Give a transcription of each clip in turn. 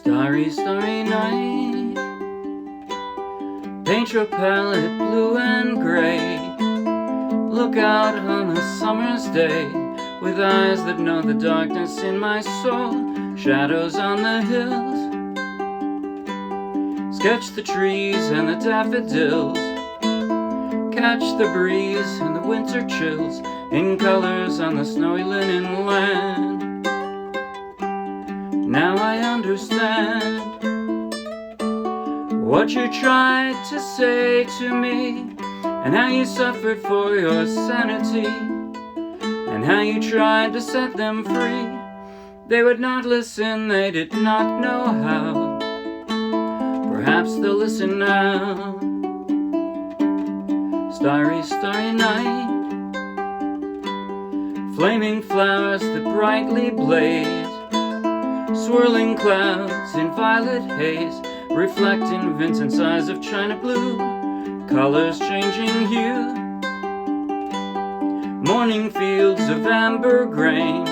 Starry, starry night, paint your palette blue and gray. Look out on a summer's day, with eyes that know the darkness in my soul. Shadows on the hills, sketch the trees and the daffodils. Catch the breeze and the winter chills, in colors on the snowy linen land. Now I understand what you tried to say to me, and how you suffered for your sanity, and how you tried to set them free. They would not listen, they did not know how. Perhaps they'll listen now. Starry, starry night, flaming flowers that brightly blaze, swirling clouds in violet haze, reflecting Vincent's eyes of china blue, colors changing hue. Morning fields of amber grain,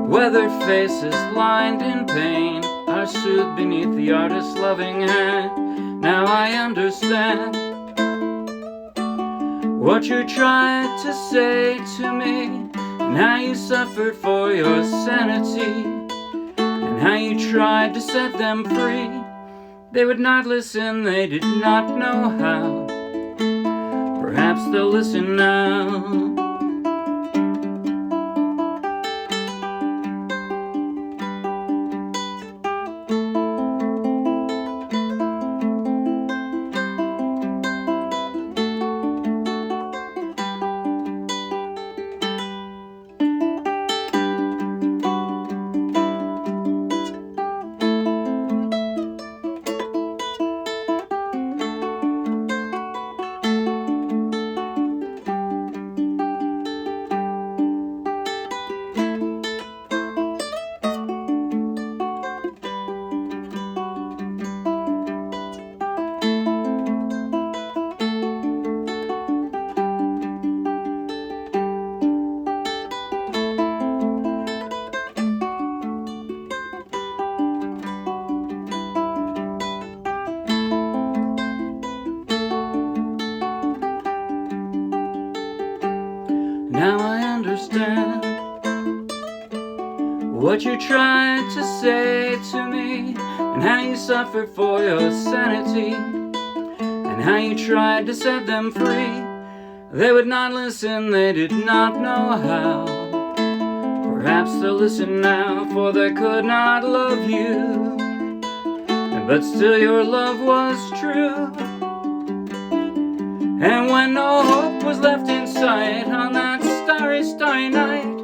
weathered faces lined in pain, are soothed beneath the artist's loving hand. Now I understand what you tried to say to me, and how you suffered for your sanity, and how you tried to set them free. They would not listen, they did not know how. Perhaps they'll listen now. Now I understand what you tried to say to me, and how you suffered for your sanity, and how you tried to set them free. They would not listen, they did not know how. Perhaps they'll listen now, for they could not love you, but still your love was true. And when no hope was left in sight on that starry, starry night,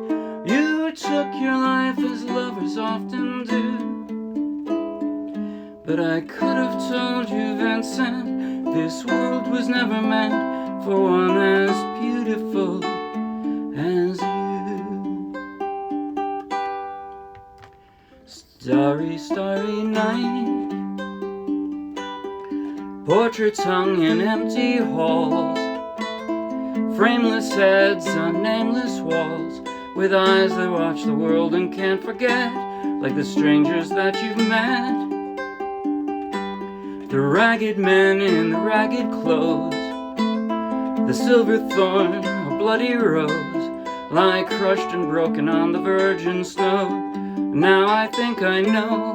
you took your life as lovers often do. But I could have told you, Vincent, this world was never meant for one as beautiful as you. Starry, starry night, portraits hung in empty halls, frameless heads on nameless walls, with eyes that watch the world and can't forget, like the strangers that you've met. The ragged men in the ragged clothes, the silver thorn, a bloody rose, lie crushed and broken on the virgin snow. Now I think I know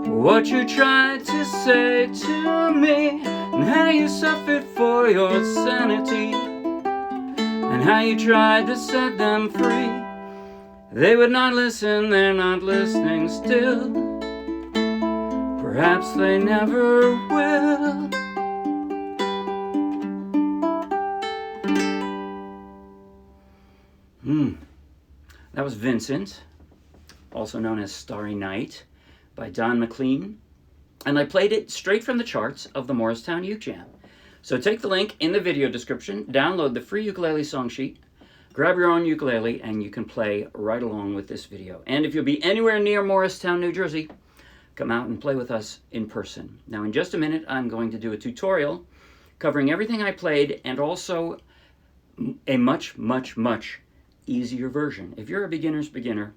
what you tried to say to me, and how you suffered for your sanity, and how you tried to set them free. They would not listen, they're not listening still. Perhaps they never will. That was Vincent, also known as Starry Night, by Don McLean, and I played it straight from the charts of the Morristown Uke Jam. So take the link in the video description, download the free ukulele song sheet, grab your own ukulele, and you can play right along with this video. And if you'll be anywhere near Morristown, New Jersey, come out and play with us in person. Now in just a minute, I'm going to do a tutorial covering everything I played, and also a much, much, much easier version. If you're a beginner's beginner,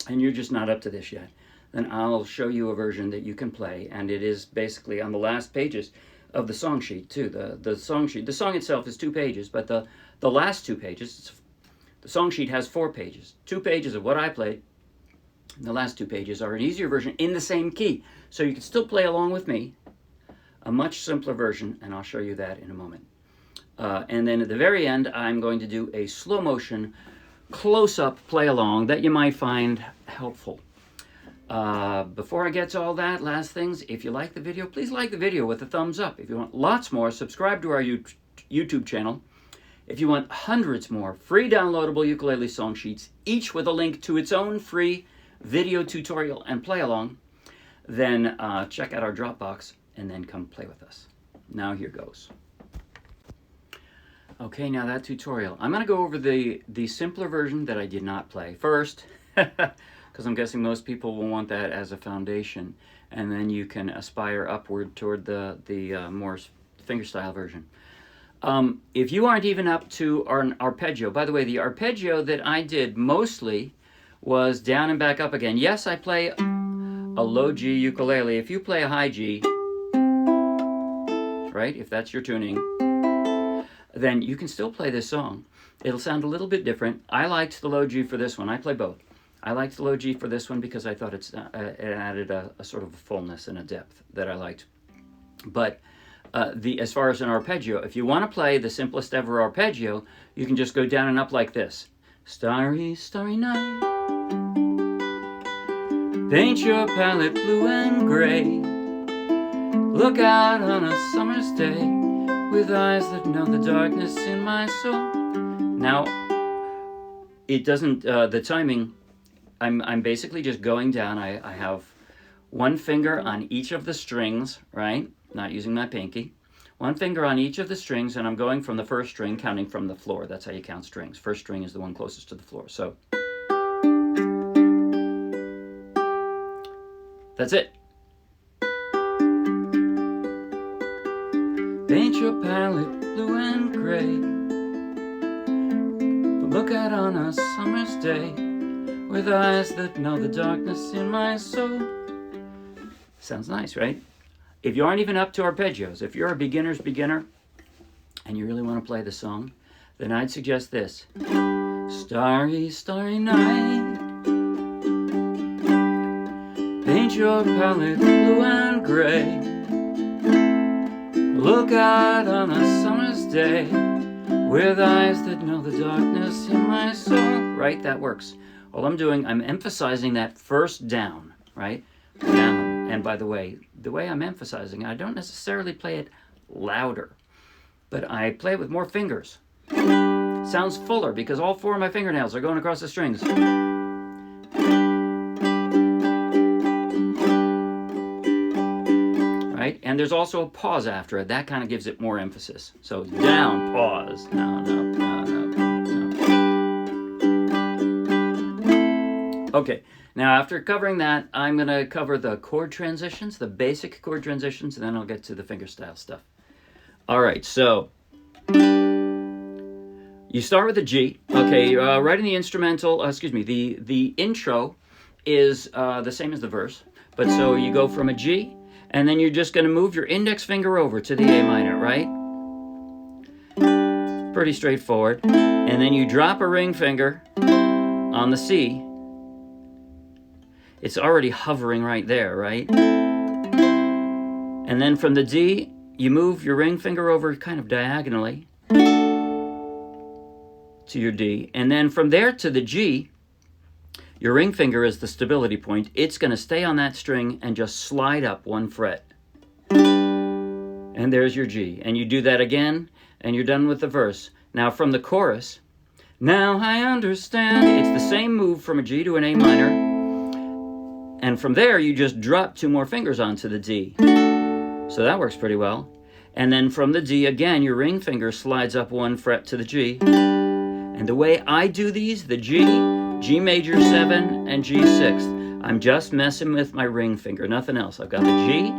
and you're just not up to this yet, then I'll show you a version that you can play, and it is basically on the last pages of the song sheet too. The song sheet, the song itself is 2 pages, but the last 2 pages, the song sheet has 4 pages. 2 pages of what I played, and the last 2 pages are an easier version in the same key. So you can still play along with me, a much simpler version, and I'll show you that in a moment. And then at the very end, I'm going to do a slow motion, close-up play along that you might find helpful. Before I get to all that, last things, if you like the video, please like the video with a thumbs up. If you want lots more, subscribe to our YouTube channel. If you want hundreds more free downloadable ukulele song sheets, each with a link to its own free video tutorial and play along, then check out our Dropbox and then come play with us. Now here goes. Okay, now that tutorial. I'm going to go over the simpler version that I did not play first, because I'm guessing most people will want that as a foundation, and then you can aspire upward toward the more fingerstyle version. If you aren't even up to an arpeggio, by the way, the arpeggio that I did mostly was down and back up again. Yes, I play a low G ukulele. If you play a high G, right, if that's your tuning, then you can still play this song. It'll sound a little bit different. I liked the low G for this one. I play both. I liked the low G for this one because I thought it added a sort of a fullness and a depth that I liked. But as far as an arpeggio, if you want to play the simplest ever arpeggio, you can just go down and up like this. Starry, starry night, paint your palette blue and gray. Look out on a summer's day with eyes that know the darkness in my soul. Now, it doesn't, the timing, I'm basically just going down. I have one finger on each of the strings, right? Not using my pinky. One finger on each of the strings, and I'm going from the first string, counting from the floor. That's how you count strings. First string is the one closest to the floor. So, that's it. Paint your palette blue and gray. Look out on a summer's day with eyes that know the darkness in my soul. Sounds nice, right? If you aren't even up to arpeggios, if you're a beginner's beginner and you really want to play the song, then I'd suggest this. Starry, starry night, paint your palette blue and gray. Look out on a summer's day with eyes that know the darkness in my soul. Right? That works. All I'm doing, I'm emphasizing that first down, right? Down. And by the way I'm emphasizing, I don't necessarily play it louder, but I play it with more fingers. Sounds fuller because all 4 of my fingernails are going across the strings. Right? And there's also a pause after it. That kind of gives it more emphasis. So down, pause. No, no, no, no, no. Okay. Now, after covering that, I'm going to cover the chord transitions, the basic chord transitions, and then I'll get to the fingerstyle stuff. All right, so you start with a G. Okay, right in the instrumental, the intro is the same as the verse. But so you go from a G, and then you're just going to move your index finger over to the A minor, right? Pretty straightforward. And then you drop a ring finger on the C. It's already hovering right there, right? And then from the D, you move your ring finger over kind of diagonally to your D. And then from there to the G, your ring finger is the stability point. It's going to stay on that string and just slide up 1 fret. And there's your G. And you do that again, and you're done with the verse. Now from the chorus, now I understand. It's the same move from a G to an A minor. And from there, you just drop 2 more fingers onto the D. So that works pretty well. And then from the D, again, your ring finger slides up 1 fret to the G. And the way I do these, the G, G major 7, and G 6th, I'm just messing with my ring finger, nothing else. I've got the G,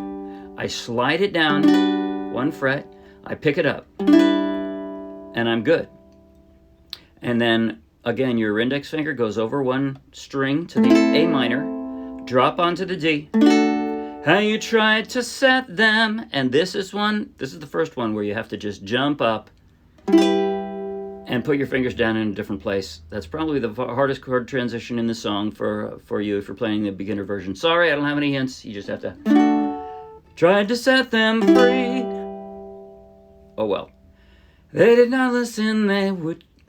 I slide it down 1 fret, I pick it up, and I'm good. And then again, your index finger goes over one string to the A minor, drop onto the D. How you tried to set them, and this is the first one where you have to just jump up and put your fingers down in a different place. That's probably the hardest chord transition in the song for you if you're playing the beginner version. Sorry, I don't have any hints. You just have to try to set them free. Oh well. They did not listen,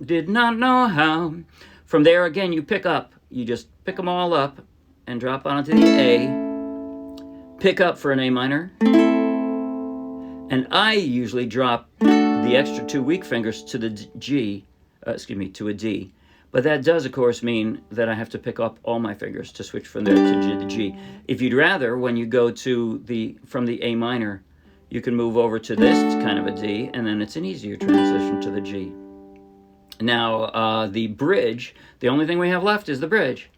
did not know how. From there, again, you just pick them all up and drop onto the A. Pick up for an A minor. And I usually drop the extra 2 weak fingers to the to a D. But that does, of course, mean that I have to pick up all my fingers to switch from there to the G. If you'd rather, when you go from the A minor, you can move over to this kind of a D, and then it's an easier transition to the G. Now, the bridge, the only thing we have left is the bridge.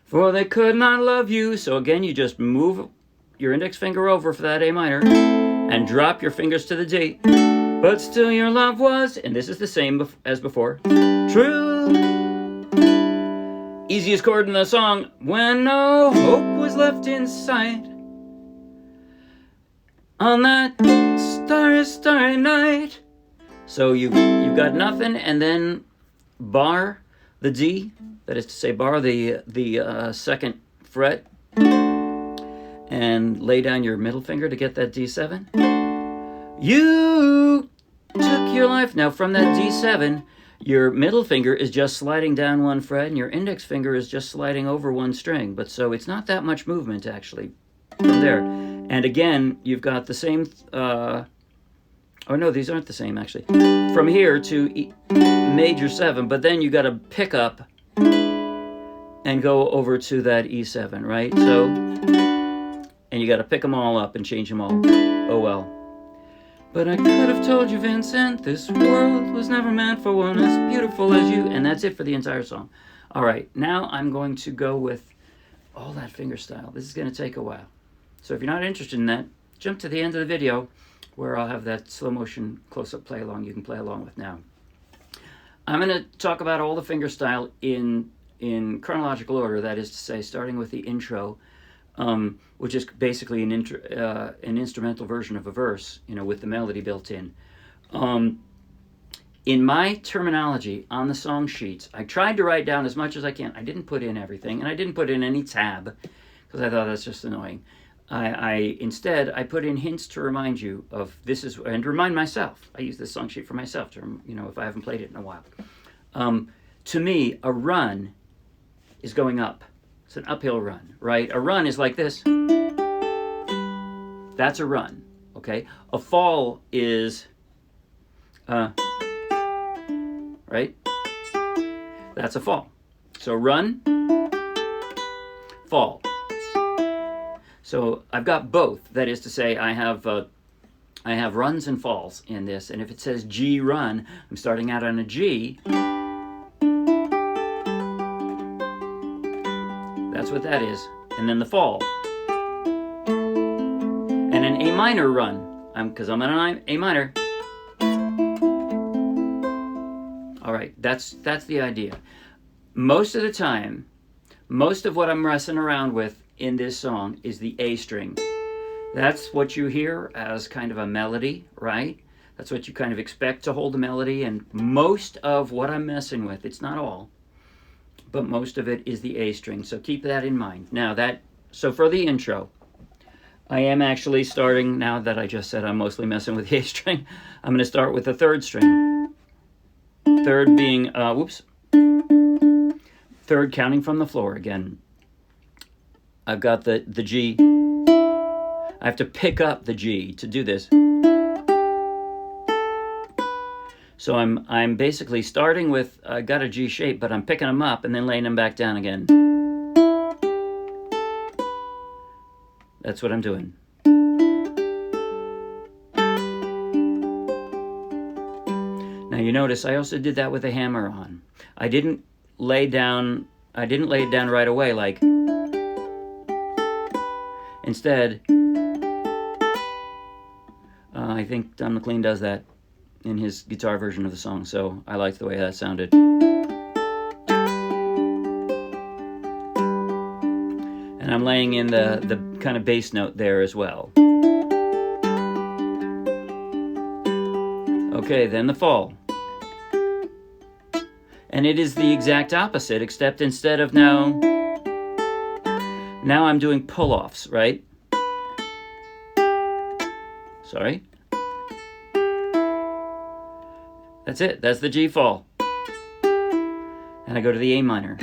For they could not love you. So again, you just move your index finger over for that A minor and drop your fingers to the D. But still your love was, and this is the same as before, true. Easiest chord in the song, when no hope was left in sight. On that starry, starry night. So you've got nothing, and then bar the D, that is to say bar the second fret, and lay down your middle finger to get that D7. You took your life. Now from that D7, your middle finger is just sliding down one fret, and your index finger is just sliding over one string. But so it's not that much movement actually from there. And again, you've got the same, oh no, these aren't the same actually. From here to major 7, but then you got to pick up and go over to that E7, right? So, and you got to pick them all up and change them all. Oh well. But I could have told you, Vincent, this world was never meant for one as beautiful as you. And that's it for the entire song. All right, now I'm going to go with all that fingerstyle. This is going to take a while. So if you're not interested in that, jump to the end of the video where I'll have that slow motion close-up play along you can play along with now. I'm going to talk about all the fingerstyle in chronological order, that is to say, starting with the intro, which is basically an instrumental version of a verse, with the melody built in. In my terminology on the song sheets, I tried to write down as much as I can. I didn't put in everything, and I didn't put in any tab because I thought that's just annoying. Instead, I put in hints to remind you of this is, and remind myself. I use this song sheet for myself to, if I haven't played it in a while. To me, a run is going up. It's an uphill run, right? A run is like this. That's a run, okay? A fall is, right? That's a fall. So run, fall. So I've got both. That is to say, I have runs and falls in this. And if it says G run, I'm starting out on a G. That's what that is. And then the fall. And an A minor run. Because I'm on an A minor. All right, that's the idea. Most of the time, most of what I'm messing around with in this song is the A string. That's what you hear as kind of a melody, right? That's what you kind of expect to hold a melody, and most of what I'm messing with, it's not all, but most of it is the A string, so keep that in mind. Now so for the intro, I am actually starting, now that I just said I'm mostly messing with the A string, I'm going to start with the third string. Third being, third counting from the floor again. I've got the G. I have to pick up the G to do this. So I'm basically starting with, I got a G shape, but I'm picking them up and then laying them back down again. That's what I'm doing. Now you notice I also did that with a hammer on. I didn't lay it down right away like. Instead, I think Don McLean does that in his guitar version of the song, so I liked the way that sounded. And I'm laying in the kind of bass note there as well. Okay, then the fall. And it is the exact opposite, except instead of now I'm doing pull-offs, right? Sorry. That's it. That's the G fall. And I go to the A minor.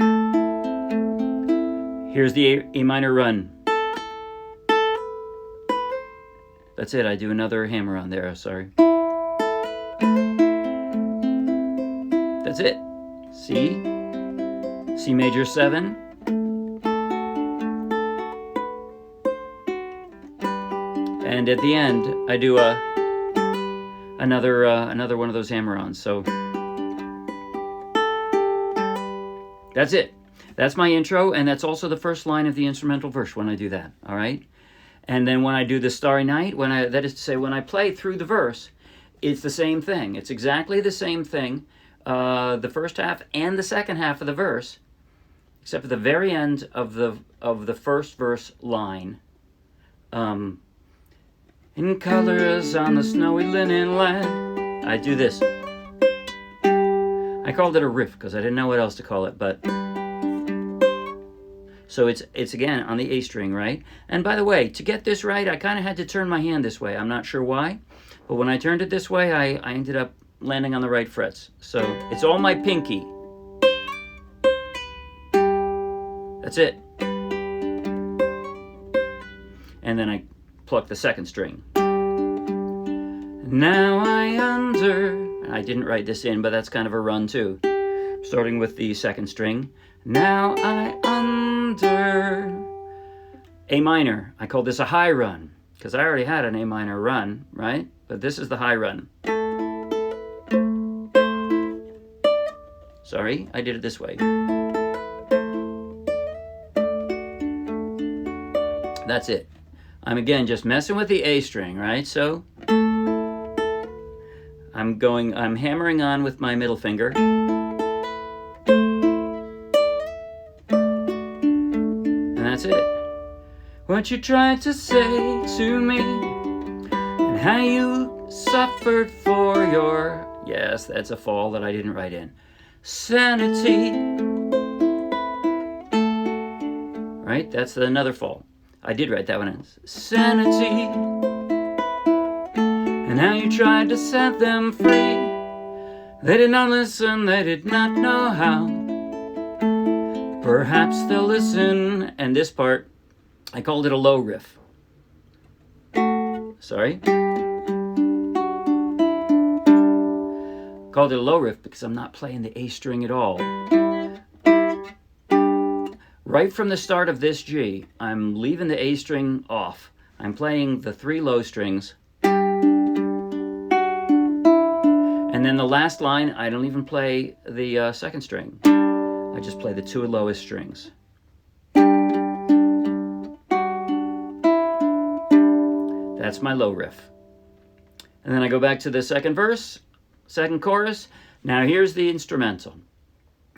Here's the A minor run. That's it. I do another hammer on there. Sorry. That's it. C major 7. And at the end, I do another one of those hammer-ons. So that's it. That's my intro, and that's also the first line of the instrumental verse when I do that. All right. And then when I do the Starry Night, that is to say, when I play through the verse, it's the same thing. It's exactly the same thing. The first half and the second half of the verse, except at the very end of the first verse line. In colors on the snowy linen land. I do this. I called it a riff because I didn't know what else to call it, but so it's again on the A string, right? And by the way, to get this right, I kind of had to turn my hand this way. I'm not sure why, but when I turned it this way, I ended up landing on the right frets. So it's all my pinky. That's it. And then I pluck the second string. Now I didn't write this in, but that's kind of a run too. Starting with the second string. Now I under A minor. I call this a high run because I already had an A minor run, right? But this is the high run. Sorry, I did it this way. That's it. I'm again just messing with the A string, right? So I'm hammering on with my middle finger. And that's it. What you tried to say to me and how you suffered for your, yes, that's a fall that I didn't write in. Sanity. Right? That's another fall. I did write that one in. Sanity. And how you tried to set them free. They did not listen, they did not know how. Perhaps they'll listen. And this part, I called it a low riff. Sorry. Called it a low riff because I'm not playing the A string at all. Right from the start of this G, I'm leaving the A string off. I'm playing the 3 low strings. And then the last line, I don't even play the second string. I just play the 2 lowest strings. That's my low riff. And then I go back to the second verse. Second chorus. Now here's the instrumental.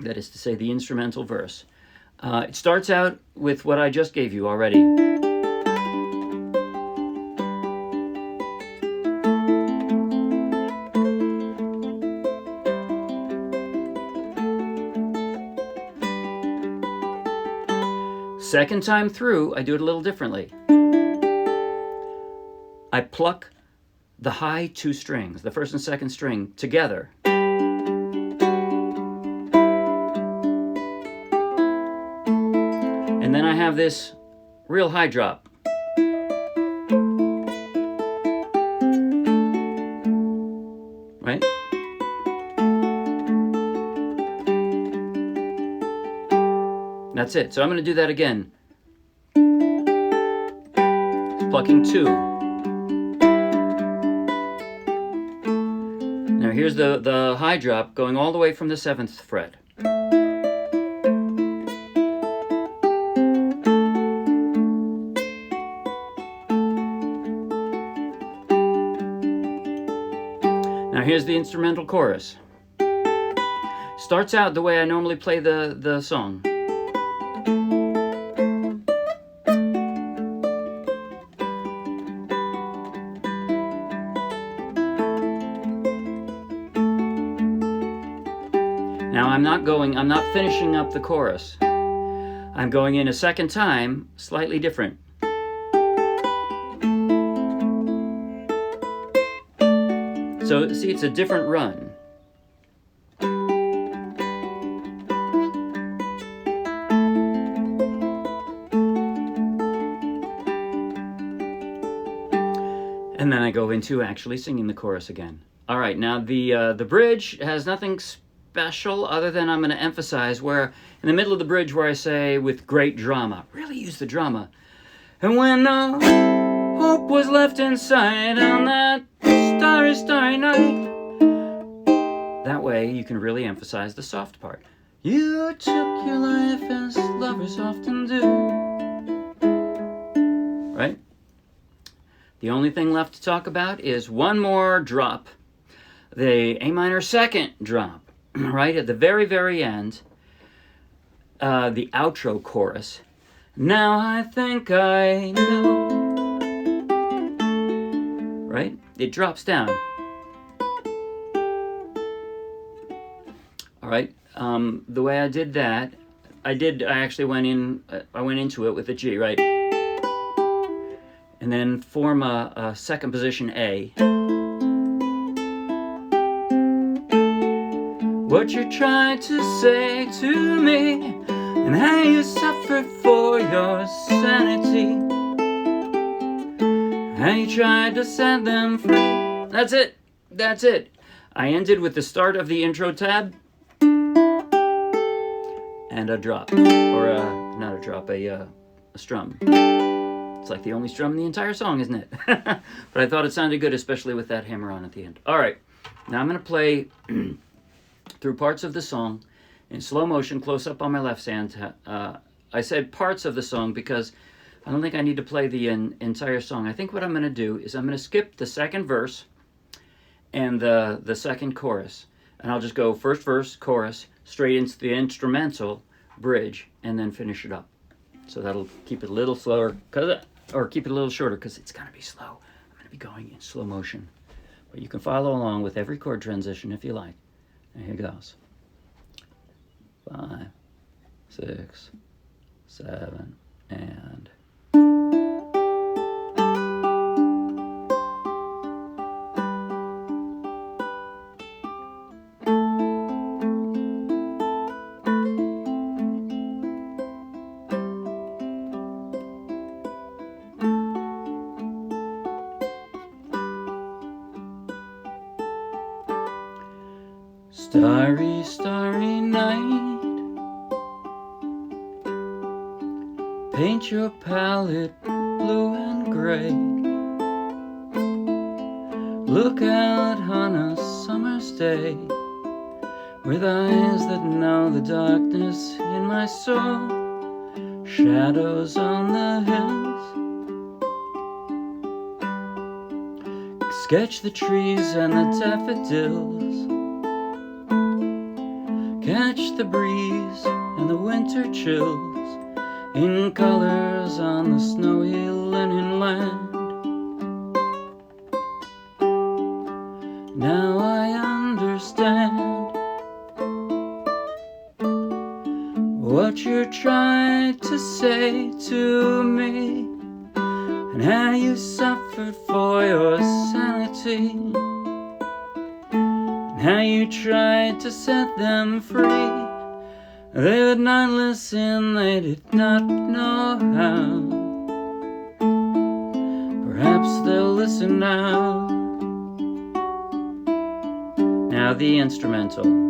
That is to say, the instrumental verse. It starts out with what I just gave you already. Second time through, I do it a little differently. I pluck the high 2 strings, the first and second string, together. And then I have this real high drop. Right? That's it. So I'm going to do that again. Plucking 2. Now here's the high drop going all the way from the 7th fret. Now here's the instrumental chorus. Starts out the way I normally play the song. I'm not finishing up the chorus. I'm going in a second time, slightly different. So see, it's a different run. And then I go into actually singing the chorus again. All right, now the bridge has nothing special other than I'm going to emphasize where, in the middle of the bridge where I say with great drama, really use the drama. And when no hope was left inside on that starry, starry night. That way you can really emphasize the soft part. You took your life as lovers often do. Right? The only thing left to talk about is one more drop. The A minor second drop. Right? At the very, very end. The outro chorus. Now I think I know. Right? It drops down. All right. The way I did that, I actually went into it with a G, right? And then form a second position A. What you're trying to say to me, and how you suffered for your sanity, how you tried to set them free. That's it. That's it. I ended with the start of the intro tab and a drop, or not a drop, a strum. It's like the only strum in the entire song, isn't it? But I thought it sounded good, especially with that hammer on at the end. All right, now I'm going to play through parts of the song in slow motion, close up on my left hand. I said parts of the song because I don't think I need to play the entire song. I think what I'm going to do is I'm going to skip the second verse and the second chorus. And I'll just go first verse, chorus, straight into the instrumental, bridge, and then finish it up. So that'll keep it a little slower, or keep it a little shorter, because it's going to be slow. I'm going to be going in slow motion. But you can follow along with every chord transition if you like. And here goes. 5, 6, 7, and... Starry, starry night, paint your palette blue and gray. Look out on a summer's day with eyes that know the darkness in my soul. Shadows on the hills, sketch the trees and the daffodils. Catch the breeze and the winter chills in colors on the snowy linen land. Now I understand what you're trying to say to me, and how you suffered for your sanity, how you tried to set them free. They would not listen, they did not know how. Perhaps they'll listen now. Now the instrumental.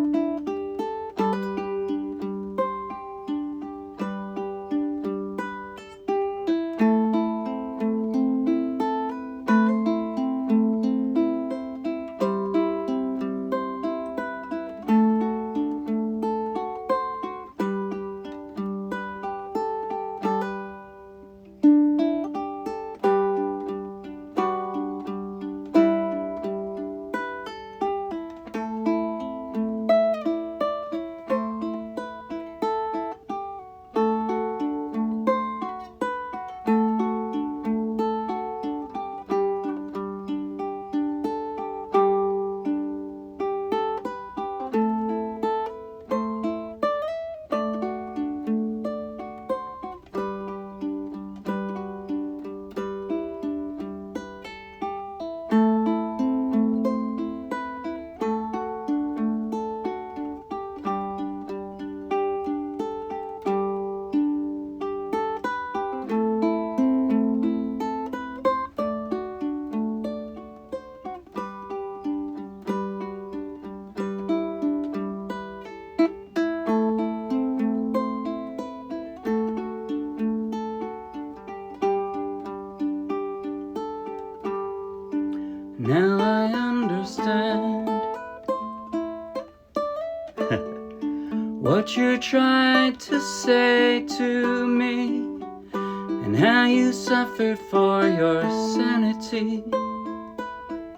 what you tried to say to me, and how you suffered for your sanity,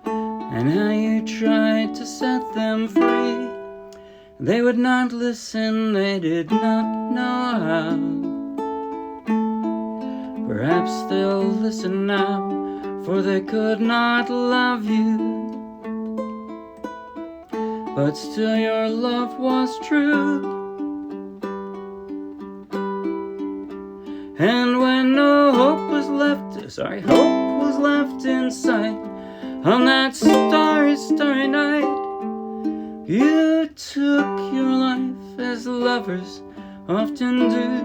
and how you tried to set them free. They would not listen, they did not know how. Perhaps they'll listen now, for they could not love you. But still your love was true. And when no hope was left, hope was left in sight, on that starry, starry night, you took your life as lovers often do.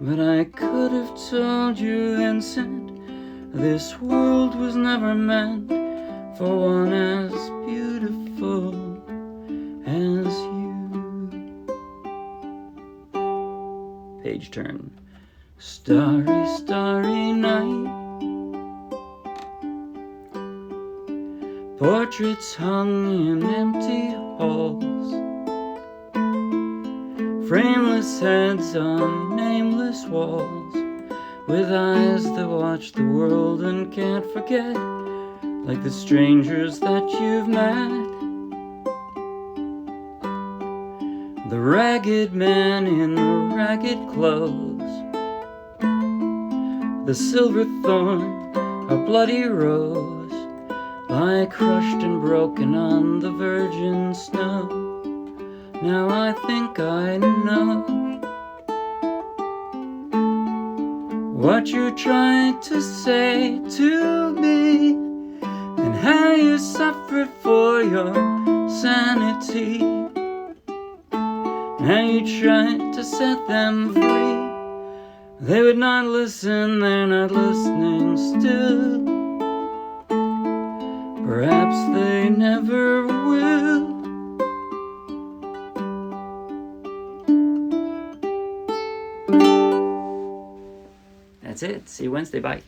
But I could have told you, Vincent, this world was never meant for one as beautiful as you. Page turn. Starry, starry night, portraits hung in empty halls, frameless heads on nameless walls, with eyes that watch the world and can't forget, like the strangers that you've met. The ragged man in the ragged clothes, the silver thorn, a bloody rose, lie crushed and broken on the virgin snow. Now I think I know what you tried to say to me, and how you suffered for your sanity, and how you tried to set them free. They would not listen, they're not listening still. Perhaps they never will. That's it. See you Wednesday. Bye.